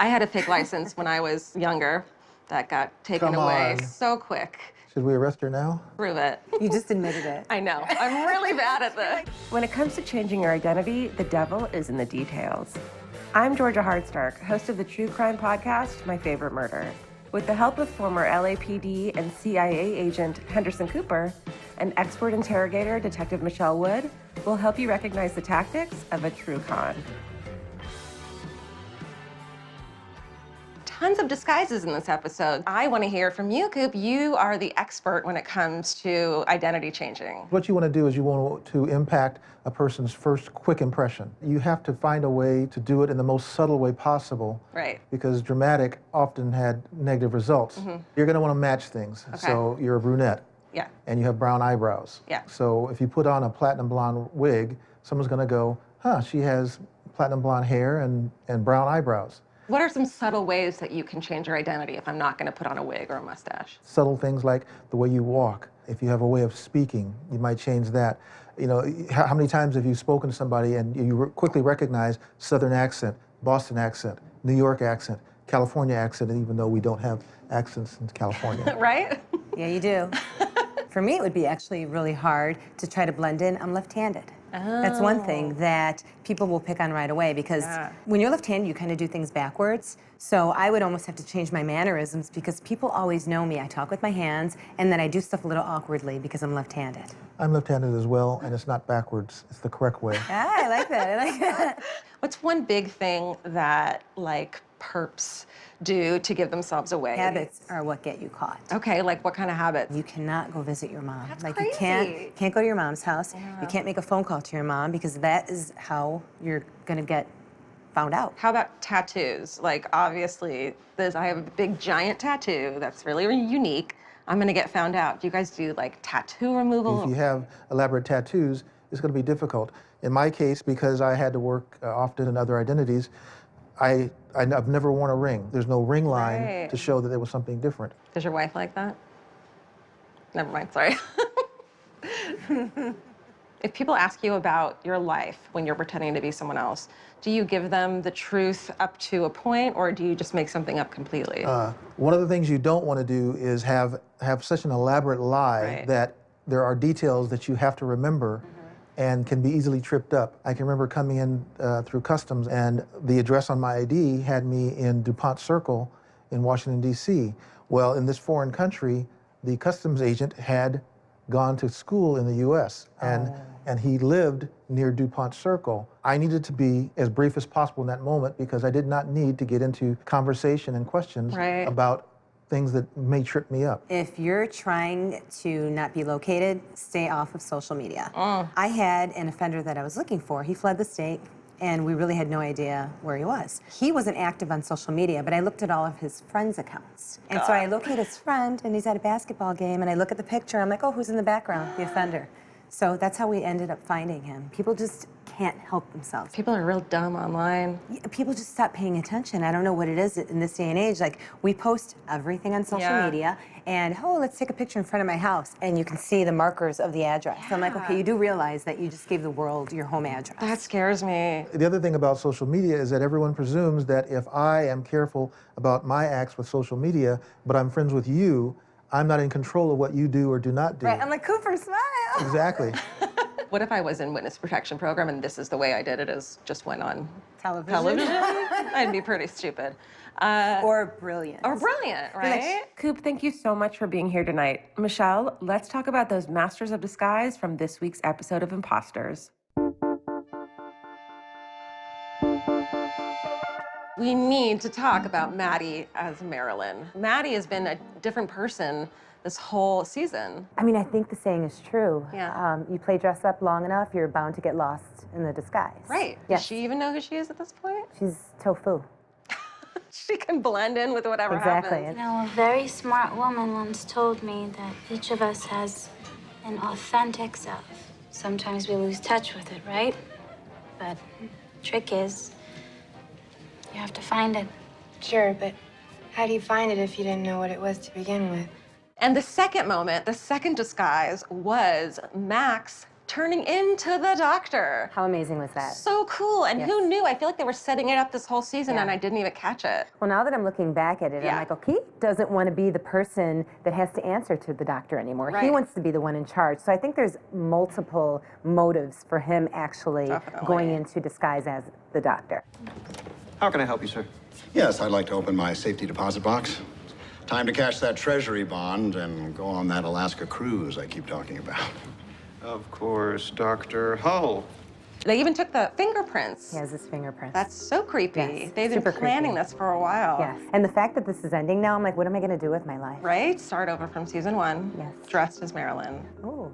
I had a fake license when I was younger that got taken away so quick. Should we arrest her now? Prove it. You just admitted it. I know. I'm really bad at this. When it comes to changing your identity, the devil is in the details. I'm Sarah Hardstark, host of the true crime podcast, My Favorite Murder. With the help of former LAPD and CIA agent Henderson Cooper, and expert interrogator Detective Michelle Wood, we'll help you recognize the tactics of a true con. Tons of disguises in this episode. I want to hear from you, Coop. You are the expert when it comes to identity changing. What you want to do is you want to impact a person's first quick impression. You have to find a way to do it in the most subtle way possible. Right. Because dramatic often had negative results. You're going to want to match things. Okay. So you're a brunette. Yeah. And you have brown eyebrows. Yeah. So if you put on a platinum blonde wig, someone's going to go, huh, she has platinum blonde hair and brown eyebrows. What are some subtle ways that you can change your identity if I'm not going to put on a wig or a mustache? Subtle things like the way you walk. If you have a way of speaking, you might change that. You know, how many times have you spoken to somebody and you quickly recognize Southern accent, Boston accent, New York accent, California accent, even though we don't have accents in California. Right? Yeah, you do. For me, it would be actually really hard to try to blend in. I'm left-handed. Oh. That's one thing that people will pick on right away because when you're left-handed, you kind of do things backwards. So I would almost have to change my mannerisms because people always know me. I talk with my hands, and then I do stuff a little awkwardly because I'm left-handed. I'm left-handed as well, and it's not backwards. It's the correct way. Ah, I like that. I like that. What's one big thing that, like, perps do to give themselves away? Habits are what get you caught. Okay, like what kind of habits? You cannot go visit your mom. That's like crazy. you can't go to your mom's house. Yeah. You can't make a phone call to your mom because that is how you're gonna get found out. How about tattoos? Like, obviously, I have a big giant tattoo that's really unique. I'm gonna get found out. Do you guys do like tattoo removal? If you have elaborate tattoos, it's going to be difficult. In my case, because I had to work often in other identities, I've never worn a ring. There's no ring line to show that there was something different. Does your wife like that? Never mind, sorry. If people ask you about your life when you're pretending to be someone else, do you give them the truth up to a point, or do you just make something up completely? One of the things you don't want to do is have such an elaborate lie that there are details that you have to remember and can be easily tripped up. I can remember coming in through customs, and the address on my ID had me in DuPont Circle in Washington, D.C. Well, in this foreign country, the customs agent had gone to school in the U.S., and he lived near DuPont Circle. I needed to be as brief as possible in that moment because I did not need to get into conversation and questions about things that may trip me up. If you're trying to not be located, stay off of social media. I had an offender that I was looking for. He fled the state, and we really had no idea where he was. He wasn't active on social media, but I looked at all of his friends' accounts. And so I locate his friend, and he's at a basketball game, and I look at the picture, I'm like, oh, who's in the background? The offender. So that's how we ended up finding him. People just can't help themselves. People are real dumb online. Yeah, people just stop paying attention. I don't know what it is in this day and age. Like, we post everything on social media, and, oh, let's take a picture in front of my house, and you can see the markers of the address. So I'm like, okay, you do realize that you just gave the world your home address. That scares me. The other thing about social media is that everyone presumes that if I am careful about my acts with social media, but I'm friends with you, I'm not in control of what you do or do not do. Right, I'm like, Cooper, smile. Exactly. What if I was in witness protection program and this is the way I did it, is just went on Television? I'd be pretty stupid. Or brilliant. Or brilliant, right? Coop, thank you so much for being here tonight. Michelle, let's talk about those masters of disguise from this week's episode of Imposters. We need to talk about Maddie as Marilyn. Maddie has been a different person this whole season. I mean, I think the saying is true. Yeah. You play dress up long enough, you're bound to get lost in the disguise. Right. Yes. Does she even know who she is at this point? She's tofu. She can blend in with whatever Exactly. happens. You know, a very smart woman once told me that each of us has an authentic self. Sometimes we lose touch with it, right? But the trick is, you have to find it. Sure, but how do you find it if you didn't know what it was to begin with? And the second moment, the second disguise, was Max turning into the Doctor. How amazing was that? So cool. And who knew? I feel like they were setting it up this whole season and I didn't even catch it. Well, now that I'm looking back at it, I'm like, okay, he doesn't want to be the person that has to answer to the Doctor anymore. He wants to be the one in charge. So I think there's multiple motives for him actually going into disguise as the Doctor. How can I help you, sir? Yes, I'd like to open my safety deposit box. Time to cash that treasury bond and go on that Alaska cruise I keep talking about. Of course, Dr. Hull. They even took the fingerprints. He has his fingerprints. That's so creepy. Yes, They've been planning this for a while. Yes. And the fact that this is ending now, I'm like, what am I going to do with my life? Right? Start over from season 1. Yes. Dressed as Marilyn. Ooh.